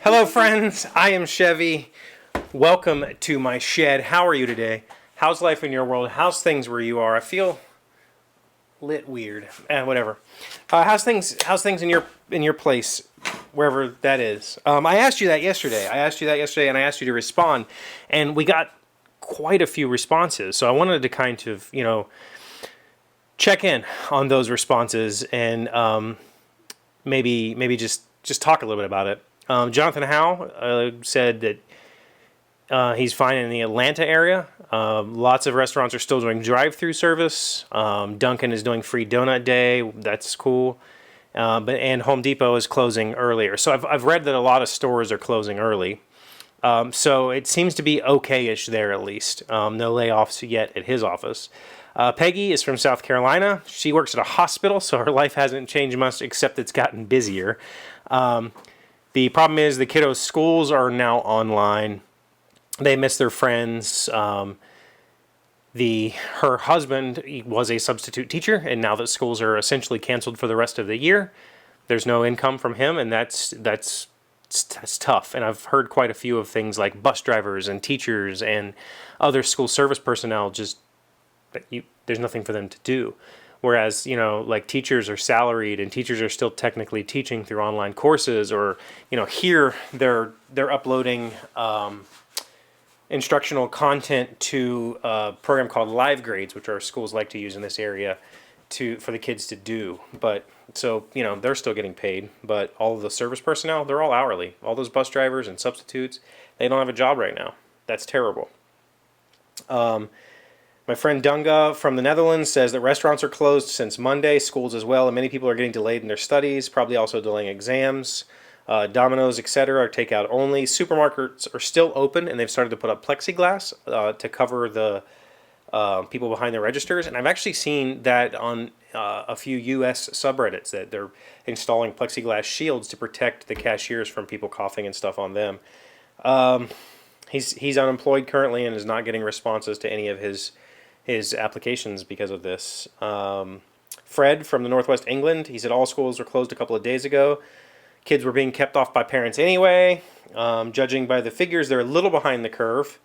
Hello, friends. I am Chevee. Welcome to my shed. How are you today? How's life in your world? How's things where you are? I feel lit weird. Whatever. How's things? How's things in your place, wherever that is? I asked you that yesterday. And I asked you to respond, and we got quite a few responses. So I wanted to kind of check in on those responses and maybe just talk a little bit about it. Jonathan Howe said that he's fine in the Atlanta area. Lots of restaurants are still doing drive-through service. Dunkin' is doing free donut day. That's cool. And Home Depot is closing earlier. So I've read that a lot of stores are closing early. So it seems to be okay-ish there at least. No layoffs yet at his office. Peggy is from South Carolina. She works at a hospital, so her life hasn't changed much except it's gotten busier. The problem is the kiddos' schools are now online. They miss their friends. Her husband was a substitute teacher, and now that schools are essentially canceled for the rest of the year, there's no income from him, and that's tough. And I've heard quite a few of things like bus drivers and teachers and other school service personnel there's nothing for them to do. Whereas, like teachers are salaried and teachers are still technically teaching through online courses, or, here they're uploading instructional content to a program called Live Grades, which our schools like to use in this area for the kids to do. But so, they're still getting paid, but all of the service personnel, they're all hourly. All those bus drivers and substitutes, they don't have a job right now. That's terrible. My friend Dunga from the Netherlands says that restaurants are closed since Monday, schools as well, and many people are getting delayed in their studies, probably also delaying exams. Domino's, etc. are takeout only. Supermarkets are still open, and they've started to put up plexiglass to cover the people behind the registers. And I've actually seen that on a few U.S. subreddits that they're installing plexiglass shields to protect the cashiers from people coughing and stuff on them. He's unemployed currently and is not getting responses to any of his applications because of this. Fred from the Northwest England, he said all schools were closed a couple of days ago. Kids were being kept off by parents anyway. Judging by the figures, they're a little behind the curve,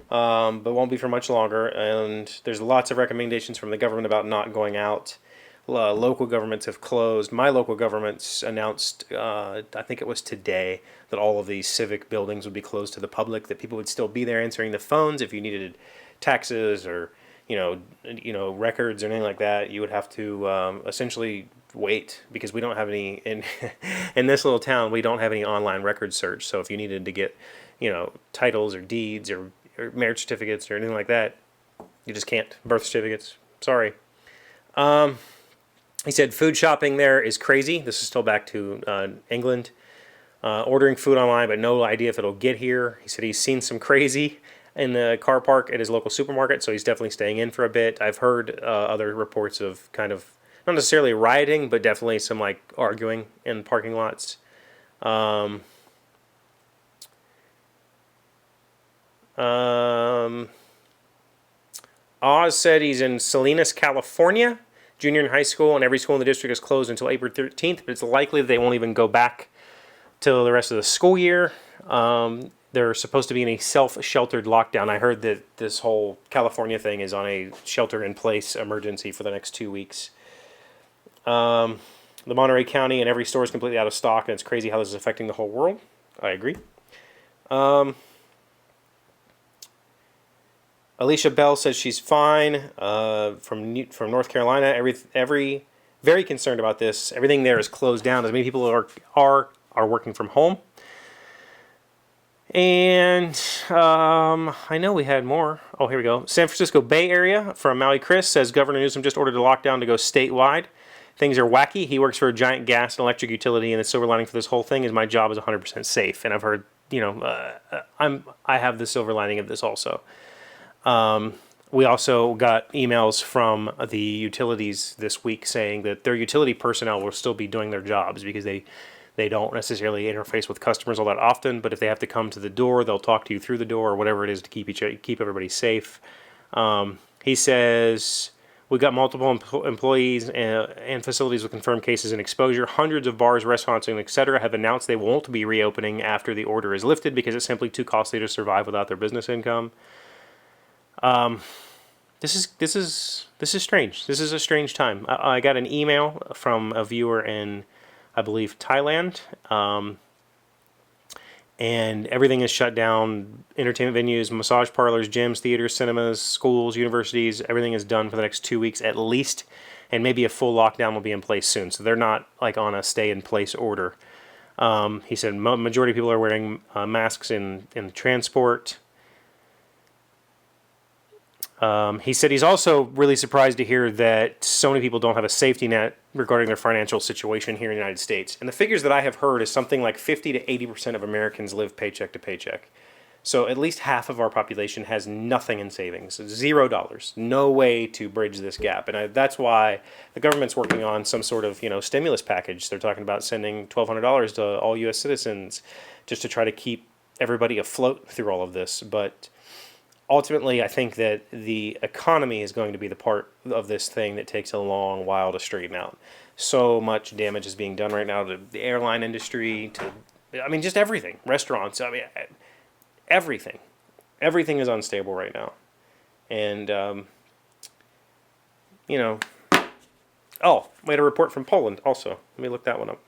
but won't be for much longer. And there's lots of recommendations from the government about not going out. Local governments have closed. My local government's announced, I think it was today, that all of these civic buildings would be closed to the public, that people would still be there answering the phones. If you needed taxes or records or anything like that, you would have to essentially wait, because we don't have any in this little town. We don't have any online record search. So if you needed to get titles or deeds or marriage certificates or anything like that, you just can't. Birth certificates, sorry. He said food shopping there is crazy. This is still back to England. Ordering food online, but no idea if it'll get here. He said he's seen some crazy in the car park at his local supermarket, so he's definitely staying in for a bit. I've heard other reports of kind of, not necessarily rioting, but definitely some arguing in parking lots. Oz said he's in Salinas, California, junior in high school, and every school in the district is closed until April 13th, but it's likely that they won't even go back till the rest of the school year. They're supposed to be in a self-sheltered lockdown. I heard that this whole California thing is on a shelter-in-place emergency for the next 2 weeks. The Monterey County and every store is completely out of stock, and it's crazy how this is affecting the whole world. I agree. Alicia Bell says she's fine. From North Carolina, every very concerned about this. Everything there is closed down, as many people are working from home. And I know we had more. Oh, here we go. San Francisco Bay Area from Maui Chris says Governor Newsom just ordered a lockdown to go statewide. Things are wacky. He works for a giant gas and electric utility, and the silver lining for this whole thing is my job is 100% safe. And I've heard, I have the silver lining of this also. We also got emails from the utilities this week saying that their utility personnel will still be doing their jobs because they don't necessarily interface with customers all that often, but if they have to come to the door, they'll talk to you through the door or whatever it is to keep everybody safe. He says We've got multiple employees and facilities with confirmed cases and exposure. Hundreds of bars, restaurants, and etc. have announced they won't be reopening after the order is lifted because it's simply too costly to survive without their business income. This is strange. This is a strange time. I got an email from a viewer in, I believe, Thailand, and everything is shut down. Entertainment venues, massage parlors, gyms, theaters, cinemas, schools, universities, everything is done for the next 2 weeks at least, and maybe a full lockdown will be in place soon. So they're not like on a stay-in-place order. He said majority of people are wearing masks in transport. He said he's also really surprised to hear that so many people don't have a safety net regarding their financial situation here in the United States. And the figures that I have heard is something like 50 to 80% of Americans live paycheck to paycheck. So at least half of our population has nothing in savings, $0, no way to bridge this gap. And that's why the government's working on some sort of, stimulus package. They're talking about sending $1,200 to all U.S. citizens just to try to keep everybody afloat through all of this. But ultimately, I think that the economy is going to be the part of this thing that takes a long while to straighten out. So much damage is being done right now to the airline industry, just everything. Restaurants, everything. Everything is unstable right now. And, oh, we had a report from Poland also. Let me look that one up.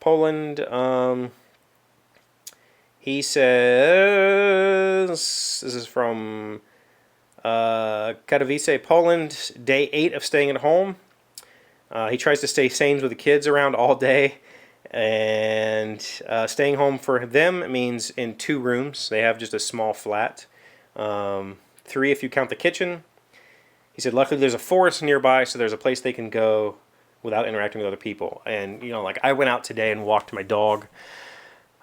Poland, he says, this is from Katowice, Poland, day 8 of staying at home. He tries to stay sane with the kids around all day. And staying home for them means in 2 rooms. They have just a small flat. 3 if you count the kitchen. He said, luckily there's a forest nearby, so there's a place they can go without interacting with other people. And, I went out today and walked my dog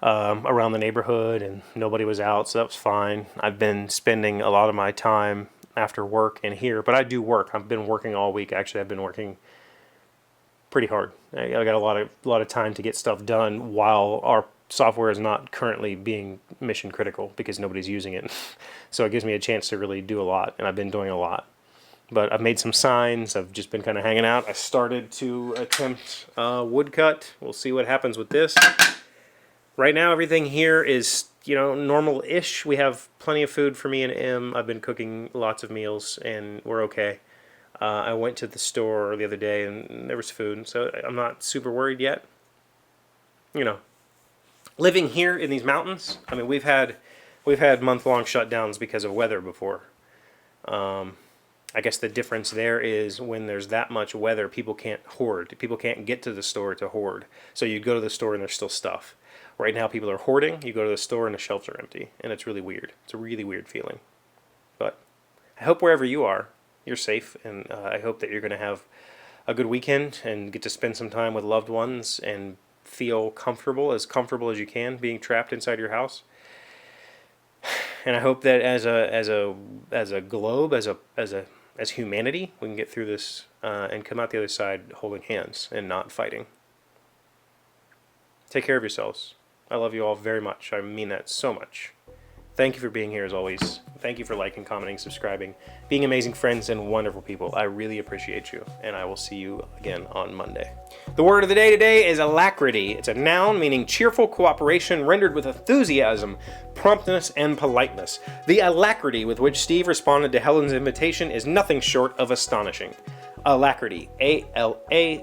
around the neighborhood, and nobody was out, so that was fine. I've been spending a lot of my time after work in here, but I do work. I've been working all week. Actually, I've been working pretty hard. I got a lot of time to get stuff done while our software is not currently being mission critical because nobody's using it. So it gives me a chance to really do a lot, and I've been doing a lot. But I've made some signs. I've just been kind of hanging out. I started to attempt woodcut. We'll see what happens with this. Right now, everything here is, normal-ish. We have plenty of food for me and Em. I've been cooking lots of meals, and we're okay. I went to the store the other day, and there was food, so I'm not super worried yet. Living here in these mountains, we've had month-long shutdowns because of weather before. I guess the difference there is when there's that much weather, people can't hoard. People can't get to the store to hoard. So you go to the store and there's still stuff. Right now, people are hoarding. You go to the store and the shelves are empty, and it's really weird. It's a really weird feeling. But I hope wherever you are, you're safe, and I hope that you're going to have a good weekend and get to spend some time with loved ones and feel comfortable as you can being trapped inside your house. And I hope that as a globe, as humanity, we can get through this and come out the other side holding hands and not fighting. Take care of yourselves. I love you all very much. I mean that so much. Thank you for being here as always. Thank you for liking, commenting, subscribing, being amazing friends and wonderful people. I really appreciate you, and I will see you again on Monday. The word of the day today is alacrity. It's a noun meaning cheerful cooperation rendered with enthusiasm, promptness, and politeness. The alacrity with which Steve responded to Helen's invitation is nothing short of astonishing. Alacrity, A-L-A-C-R-I-T-Y.